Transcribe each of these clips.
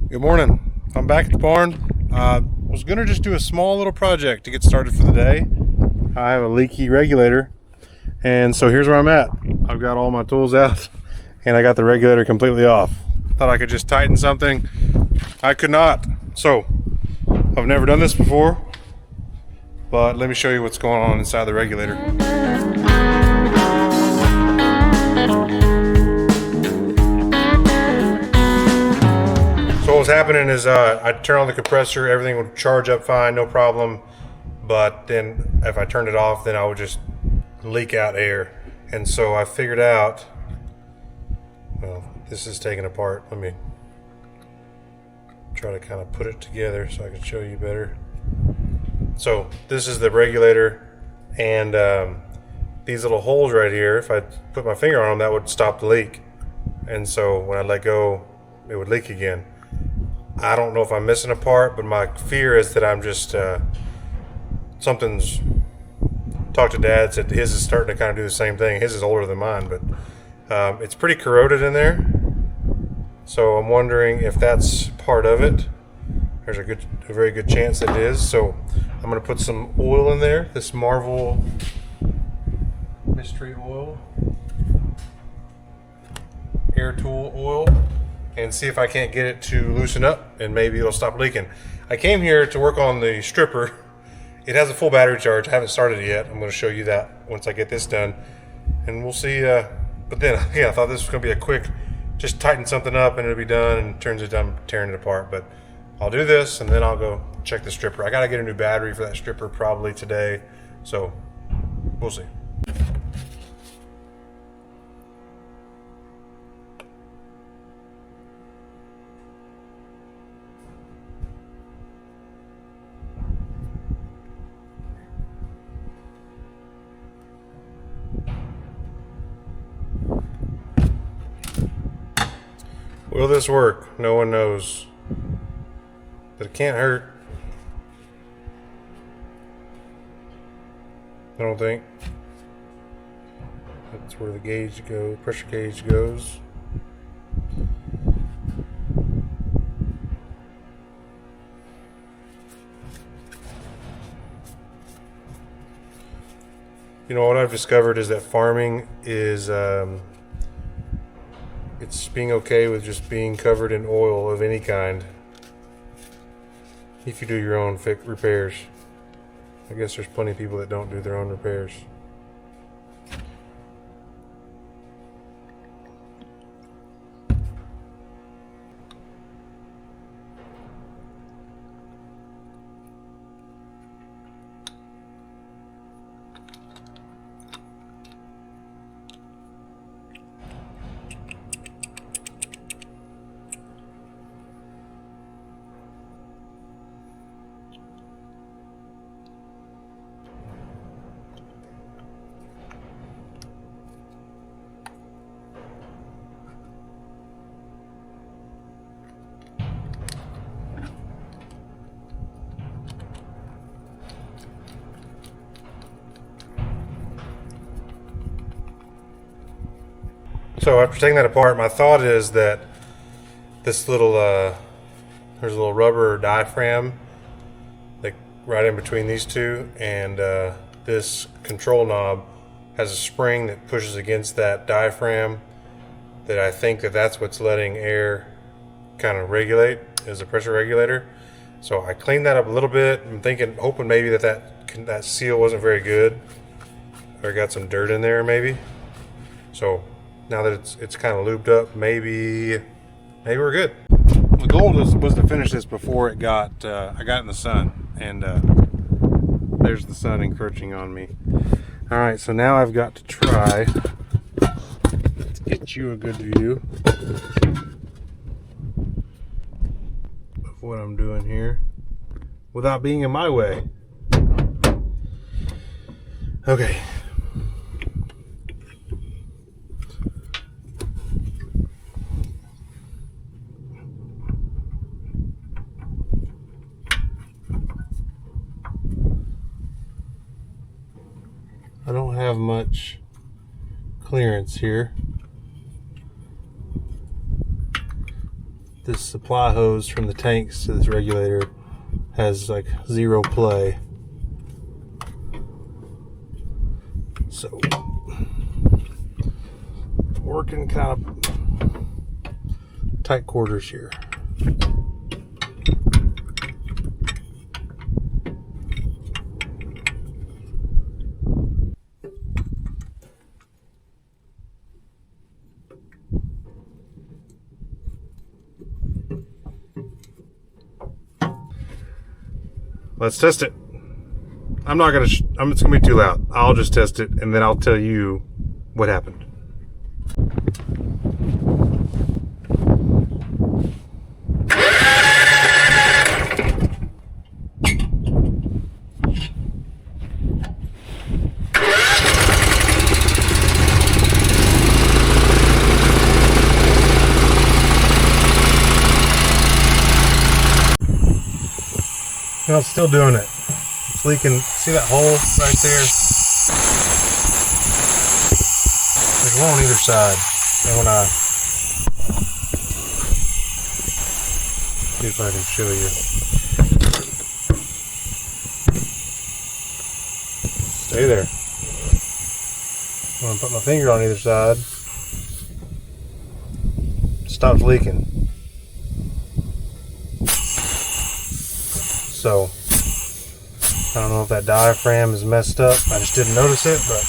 Good morning. I'm back at the barn. Was gonna just do a small little project to get started for the day. I have a leaky regulator, and so here's where I'm at. I've got all my tools out, and I got the regulator completely off. Thought I could just tighten something. I could not. So I've never done this before, but let me show you what's going on inside the regulator. So what was happening is I'd turn on the compressor, everything would charge up fine, no problem. But then if I turned it off, then I would just leak out air. And so I figured out, well, this is taken apart. Let me try to kind of put it together so I can show you better. So this is the regulator, and these little holes right here, if I put my finger on them, that would stop the leak. And so when I let go, it would leak again. I don't know if I'm missing a part, but my fear is that I'm just something's. Talked to Dad, said his is starting to kind of do the same thing. His is older than mine, but it's pretty corroded in there. So I'm wondering if that's part of it. There's a very good chance it is. So I'm going to put some oil in there. This Marvel mystery oil, air tool oil, and see if I can't get it to loosen up and maybe it'll stop leaking. I came here to work on the stripper. It has a full battery charge. I haven't started it yet. I'm going to show you that once I get this done, and we'll see. But then, yeah, I thought this was going to be a quick, just tighten something up and it'll be done, and it turns out I'm tearing it apart. But I'll do this and then I'll go check the stripper. I got to get a new battery for that stripper probably today, so we'll see. Will this work? No one knows. But it can't hurt. I don't think. That's where the gauge goes, pressure gauge goes. You know what I've discovered is that farming is it's being okay with just being covered in oil of any kind if you do your own repairs. I guess there's plenty of people that don't do their own repairs. So after taking that apart, my thought is that this little, there's a little rubber diaphragm that right in between these two, and this control knob has a spring that pushes against that diaphragm, that I think that's what's letting air kind of regulate as a pressure regulator. So I cleaned that up a little bit. I'm thinking, hoping maybe that seal wasn't very good, or got some dirt in there maybe. So now that it's kind of lubed up, maybe we're good. The goal was to finish this before it got I got in the sun, and there's the sun encroaching on me. All right, so now I've got to try to get you a good view of what I'm doing here without being in my way. Okay. I don't have much clearance here. this supply hose from the tanks to this regulator has like 0 play. So working kind of tight quarters here. Let's test it. I'm not gonna, it's gonna be too loud. I'll just test it and then I'll tell you what happened. No, it's still doing it. It's leaking. See that hole right there? There's one on either side. And when I see if I can show you. Stay there. I'm gonna put my finger on either side. It stops leaking. So, I don't know if that diaphragm is messed up. I just didn't notice it, but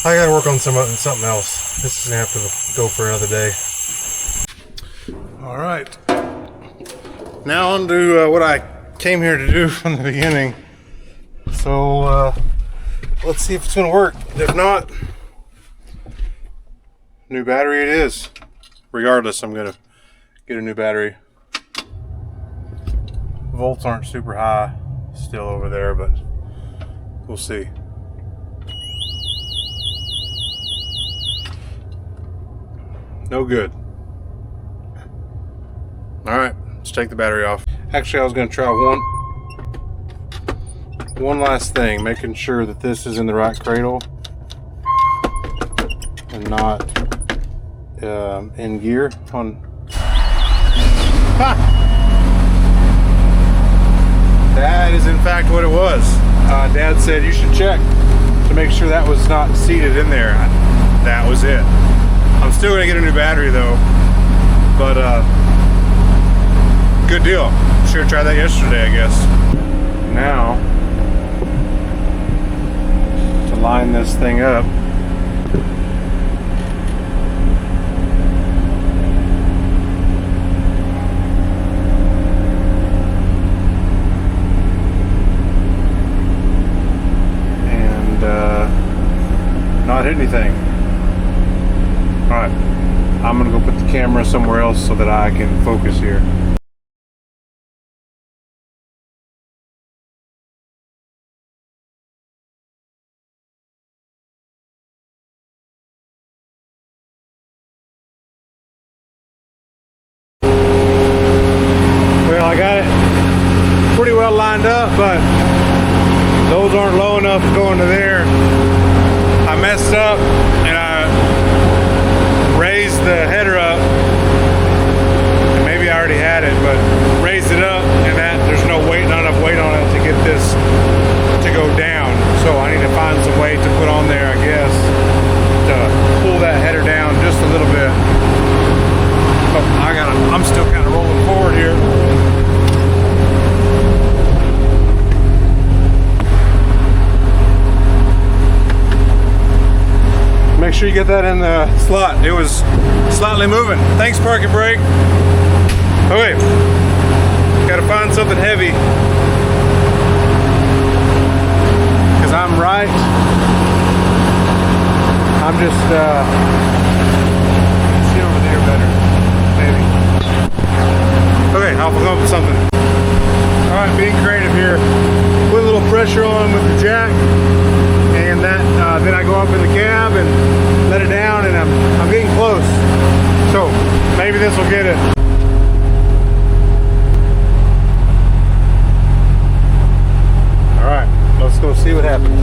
I gotta work on something else. This is gonna have to go for another day. All right. Now on to what I came here to do from the beginning. So, let's see if it's gonna work. If not, new battery it is. Regardless, I'm gonna get a new battery. Volts aren't super high still over there, but we'll see. No good. All right, let's take the battery off. Actually, I was going to try one last thing, making sure that this is in the right cradle and not in gear on. Ha! That is in fact what it was. Dad said you should check to make sure that was not seated in there. That was it. I'm still gonna get a new battery though, but good deal. Should have tried that yesterday, I guess. Now, to line this thing up, not hit anything. Alright, I'm gonna go put the camera somewhere else so that I can focus here. Well, I got it pretty well lined up, but those aren't low enough to go into there. I messed up and I raised the header up, and maybe I already had it, but raised it up, and that there's not enough weight on it to get this to go down. So I need to find some weight to put on there, I guess, to pull that header down just a little bit. But I'm still kind of rolling forward here. Make sure you get that in the slot. It was slightly moving. Thanks, parking brake. Okay, gotta find something heavy, because I'm right. I'm just see over there better, maybe. Okay, I'll come up with something. All right, being creative here. Put a little pressure on with the jack. And that, then I go up in the cab and let it down, and I'm getting close. So maybe this will get it. All right, let's go see what happens.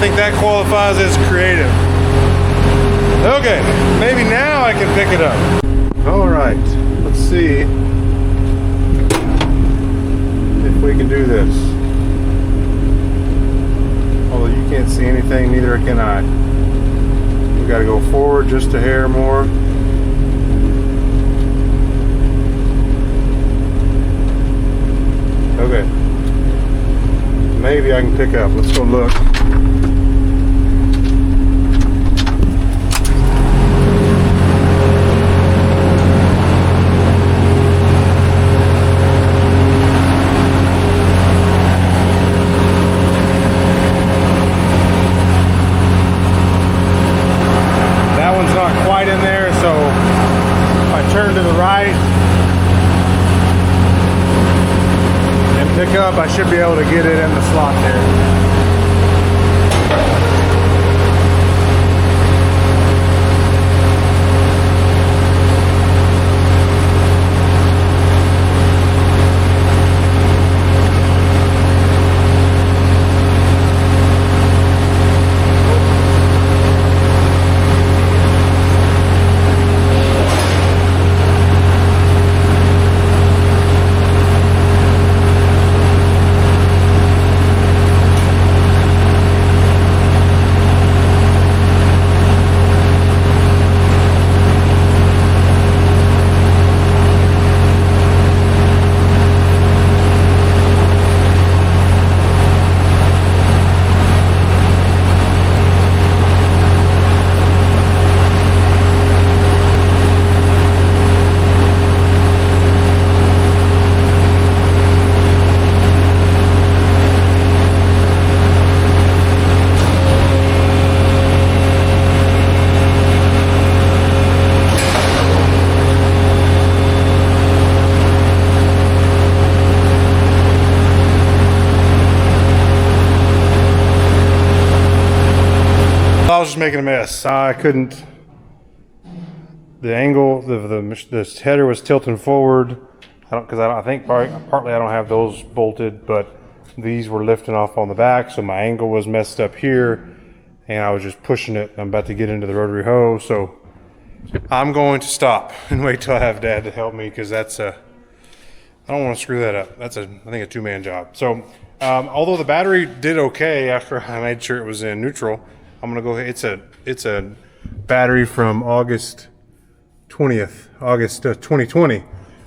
think that qualifies as creative. Okay, maybe now I can pick it up. All right, let's see if we can do this. Although you can't see anything, neither can I. We gotta go forward just a hair more. Okay. Maybe I can pick up. Let's go look. I should be able to get it in the slot there. I was just making a mess. I couldn't. The angle, the header was tilting forward. I think partly I don't have those bolted, but these were lifting off on the back, so my angle was messed up here, and I was just pushing it. I'm about to get into the rotary hoe, so I'm going to stop and wait till I have Dad to help me, because that's I don't want to screw that up. That's I think a two-man job. So although the battery did okay after I made sure it was in neutral, I'm gonna go ahead. It's a battery from August 20th, 2020.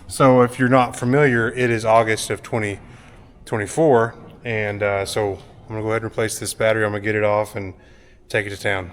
So if you're not familiar, it is August of 2024, and so I'm gonna go ahead and replace this battery. I'm gonna get it off and take it to town.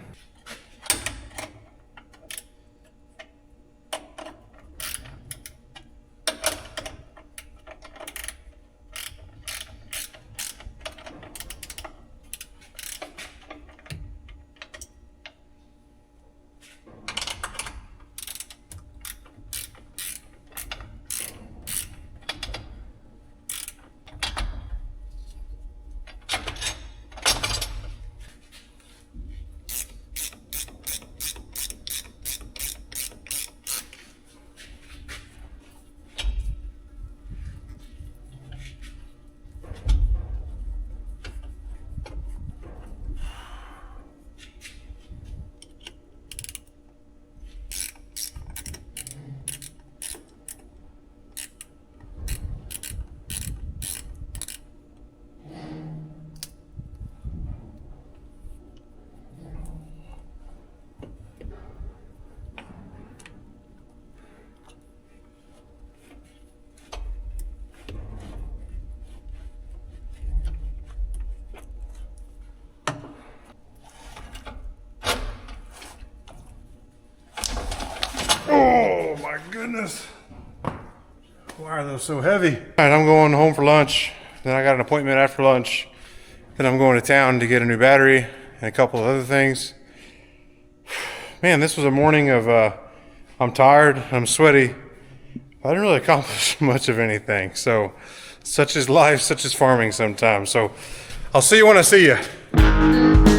Oh my goodness. Why are those so heavy? All right, I'm going home for lunch. Then I got an appointment after lunch. Then I'm going to town to get a new battery and a couple of other things. Man, this was a morning of, I'm tired, I'm sweaty. I didn't really accomplish much of anything. So, such is life, such is farming sometimes. So, I'll see you when I see you.